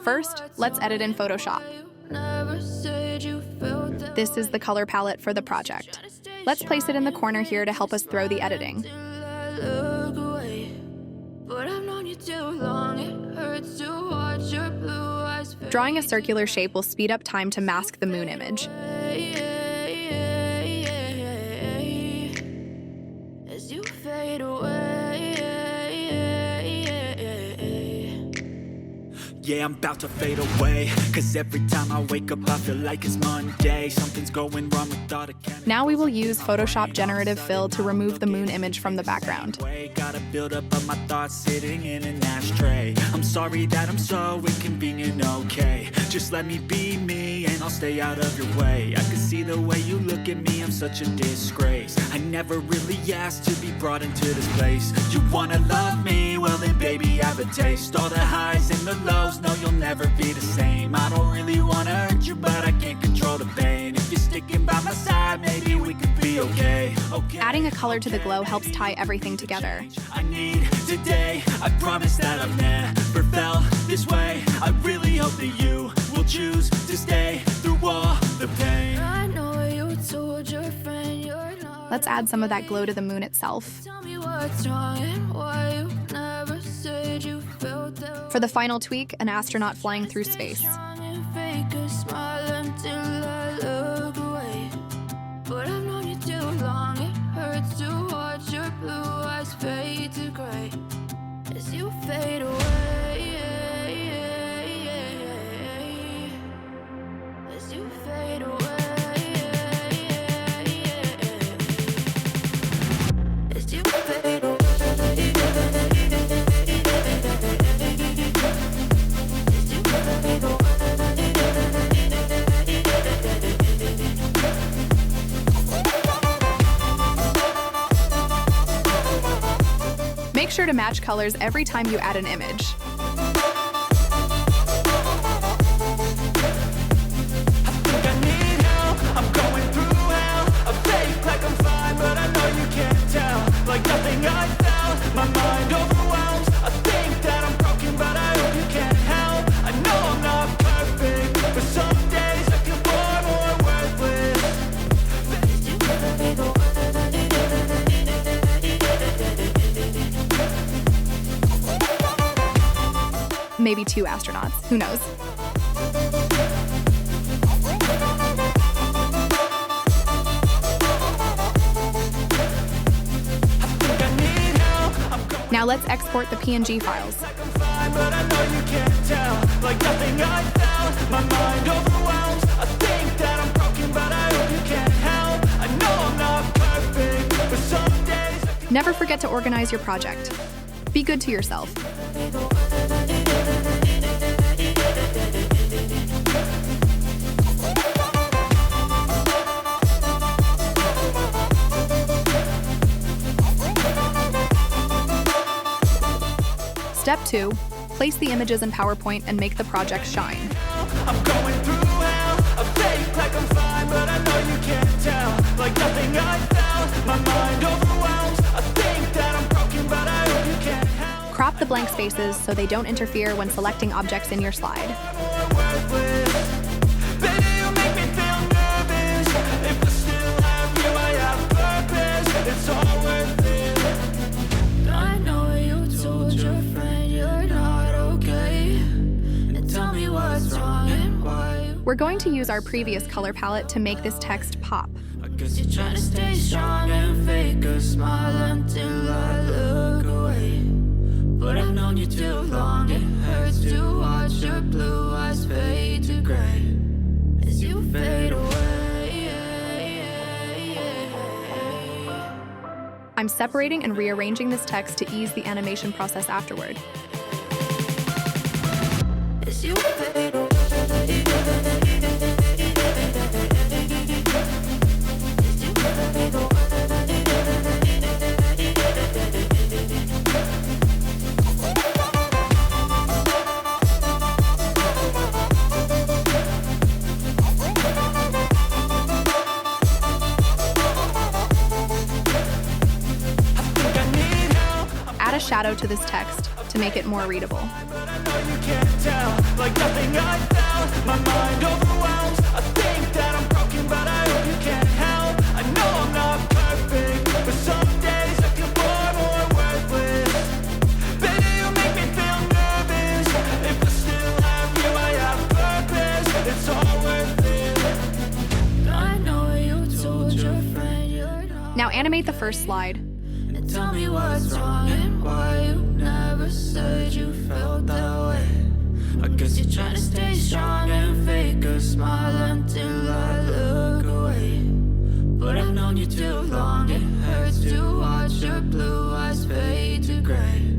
First, let's edit in Photoshop. This is the color palette for the project. Let's place it in the corner here to help us throw the editing. Drawing a circular shape will speed up time to mask the moon image. Yeah, I'm about to fade away, 'cause every time I wake up I feel like it's Monday. Something's going wrong with thought I can't. Now we will use Photoshop Generative Fill to remove the moon image from the background. Gotta build up of my thoughts sitting in an ashtray. I'm sorry that I'm so inconvenient, okay? Just let me be me and I'll stay out of your way. I can see the way you look at me, I'm such a disgrace. I never really asked to be brought into this place. You wanna love me? Well then baby, have a taste. All the highs and the lows, no you'll never be the same. I don't really wanna hurt you, but I can't control the pain. If you're sticking by my side, maybe we could be okay. Adding a color to the glow helps tie everything together. I need today, I promise that I've never felt this way. I really hope that you will choose to stay through all the pain. I know you told your friend you're not. Let's add some of that glow to the moon itself. Tell me what's wrong and why you never said you felt that. For the final tweak, an astronaut flying through space. Fake a smile until I look away. But I've known you too long, it hurts to watch your blue eyes fade to gray as you fade away. As you fade away. As you fade away. Make sure to match colors every time you add an image. I'm going through hell. I fake like I'm fine, but I know you can't tell. Like nothing I felt, my mind overwhelms. I think that I'm broken, but I hope you can't help. I know I'm not perfect, but some days I feel far more worthless. Maybe 2 astronauts, who knows? Now let's export the PNG files. Never forget to organize your project. Be good to yourself. Step 2, place the images in PowerPoint and make the project shine. I'm going through hell. I fake like I'm fine, but I know you can't tell. Like nothing I felt, my mind overwhelms. I think that I'm broken, but I hope you can't help. Crop the blank spaces so they don't interfere when selecting objects in your slide. Baby, you make me feel nervous. If I still have you, I have purpose. It's all worth it. I know you told your friend you're not okay. And tell me what's wrong and why. We're going to use our previous color palette to make this text pop. I guess you're trying to stay strong and fake a smile until I look away. But I've known you too long, it hurts to watch your blue eyes fade to gray as you fade away. I'm separating and rearranging this text to ease the animation process afterward. As you fade away. Add a shadow to this text to make it more readable. But I know you can't tell, like nothing I felt. My mind overwhelms. I think that I'm broken, but I hope you can't help. I know I'm not perfect, but some days I feel more worthless. Baby, you make me feel nervous. If I still have you, I have purpose. It's all worth it. I know you told your friend you're not. Now animate the first slide. And tell me what's wrong and why you never said you felt that way. I guess you're trying to stay strong and fake a smile until I look away. But I've known you too long, it hurts to watch your blue eyes fade to gray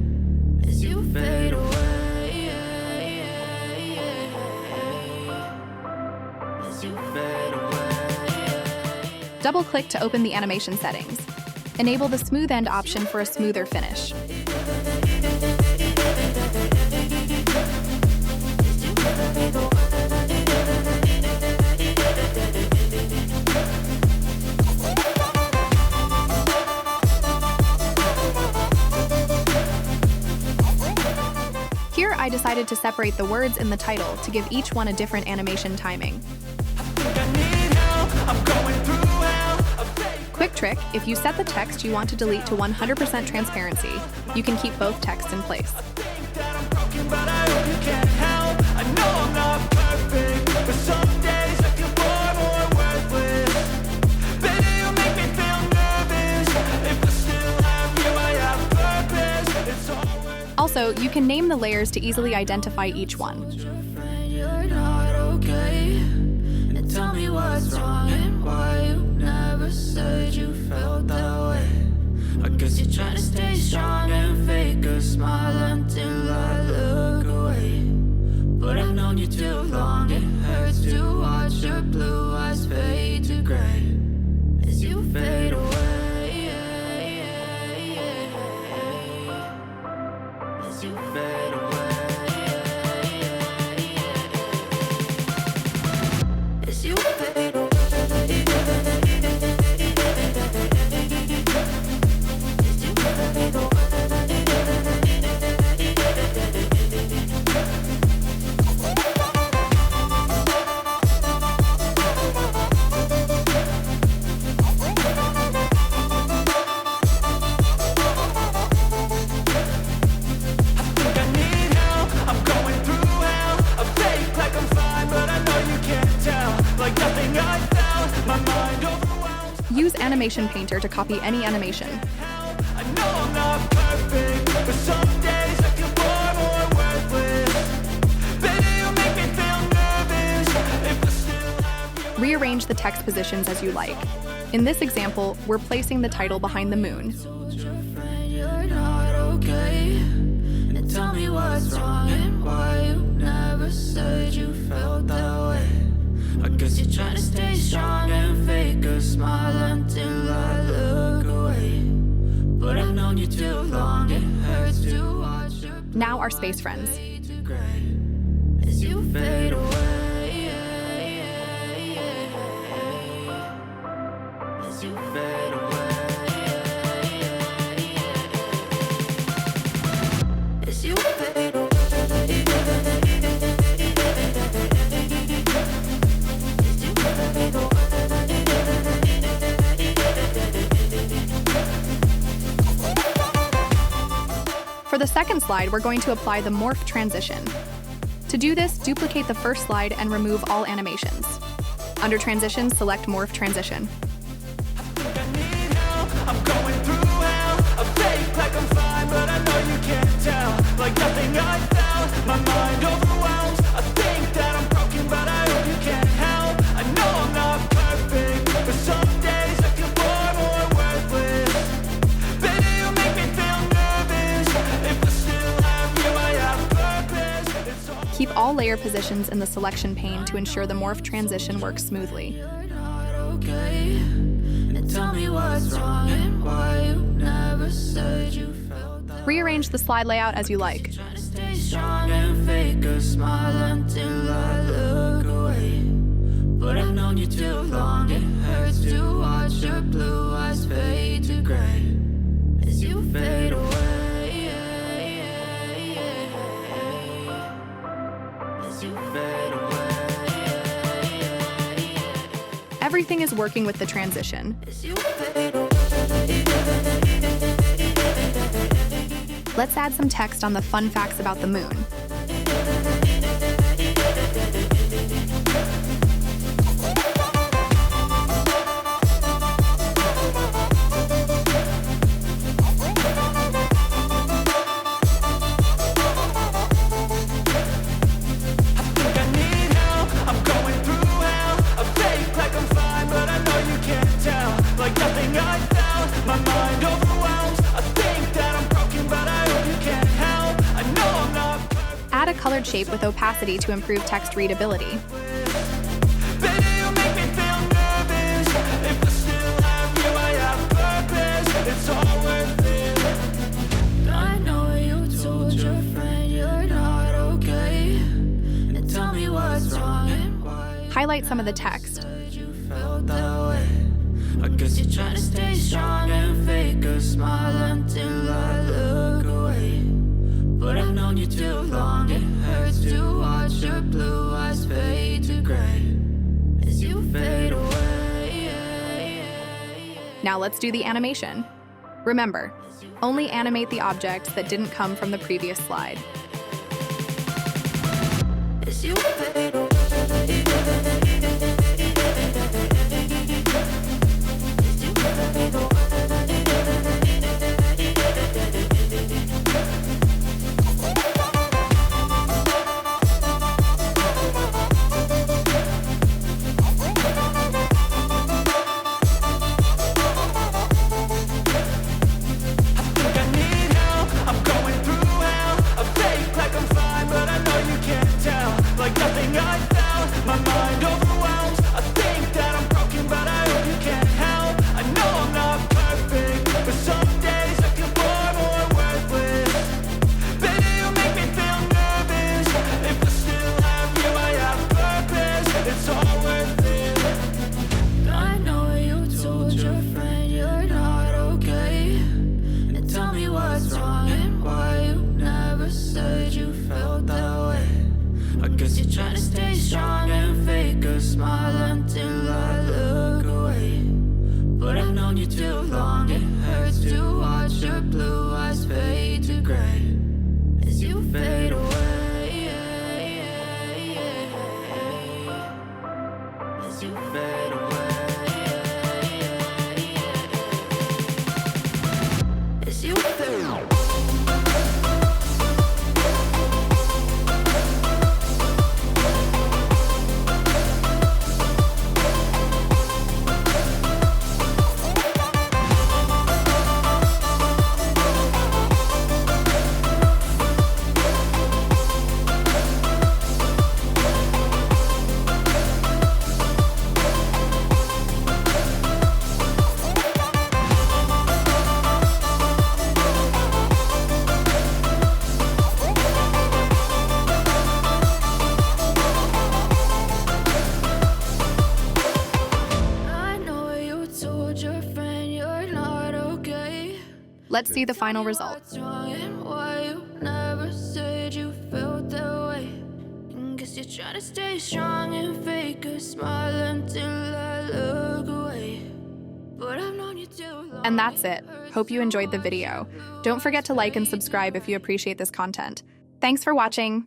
as you fade away. As you fade away. Double-click to open the animation settings. Enable the smooth end option for a smoother finish. Here, I decided to separate the words in the title to give each one a different animation timing. Quick trick, if you set the text you want to delete to 100% transparency, you can keep both texts in place. Also, you can name the layers to easily identify each one. Tell me what's wrong and why you never said you felt that way. I guess you're trying to stay strong and fake a smile until I look away. But I've known you too long, it hurts to watch your blue eyes fade to gray as you fade away. As you fade away. You fade away. Use Animation Painter to copy any animation. I know I'm not perfect, but some days I feel more worthless. Baby, you make me feel nervous. If I still have you. Rearrange the text positions as you like. In this example, we're placing the title behind the moon. You're not okay. And tell me what's wrong and why you never said you felt that way. I guess you're trying to stay strong and fake a smile until I look away. But I've known you too long, it hurts to watch your Now our space friends. fade to gray as you fade away. As you fade away. As you fade away. For the second slide, we're going to apply the morph transition. To do this, duplicate the first slide and remove all animations. Under Transitions, select Morph Transition. I'm going through hell. I fake like I'm fine, but I know you can't tell. Like nothing I felt, my mind overwhelms. I think that I'm broken, but I hope you can't help. I know I'm not perfect, but some days I feel more worthless. Baby, you make me feel nervous. If I still have you, I have purpose. It's all Keep all layer positions in the selection pane to ensure the morph transition works smoothly. you're not okay. And tell me what's wrong and why you never said you felt that. Rearrange the slide layout as you like. Trying to stay strong and fake a smile until I look away. But I've known you too long, it hurts to watch your blue eyes fade to gray as you fade away. Everything is working with the transition. Let's add some text on the fun facts about the moon. Add a colored shape with opacity to improve text readability. Highlight some of the text. I guess you're trying to stay strong and fake a smile until I look away. But I've known you too long, it hurts to watch your blue eyes fade to gray as you fade away. Now let's do the animation. Remember, only animate the objects that didn't come from the previous slide. As you fade away. You're trying to stay strong and fake a smile until I look away. But I've known you too long, it hurts to watch your blue eyes fade to gray as you fade away. As you fade away. As you fade away. Let's see the final result. You're trying to stay strong and fake a smile until I look away. But I've known you too long. And that's it. Hope you enjoyed the video. Don't forget to like and subscribe if you appreciate this content. Thanks for watching.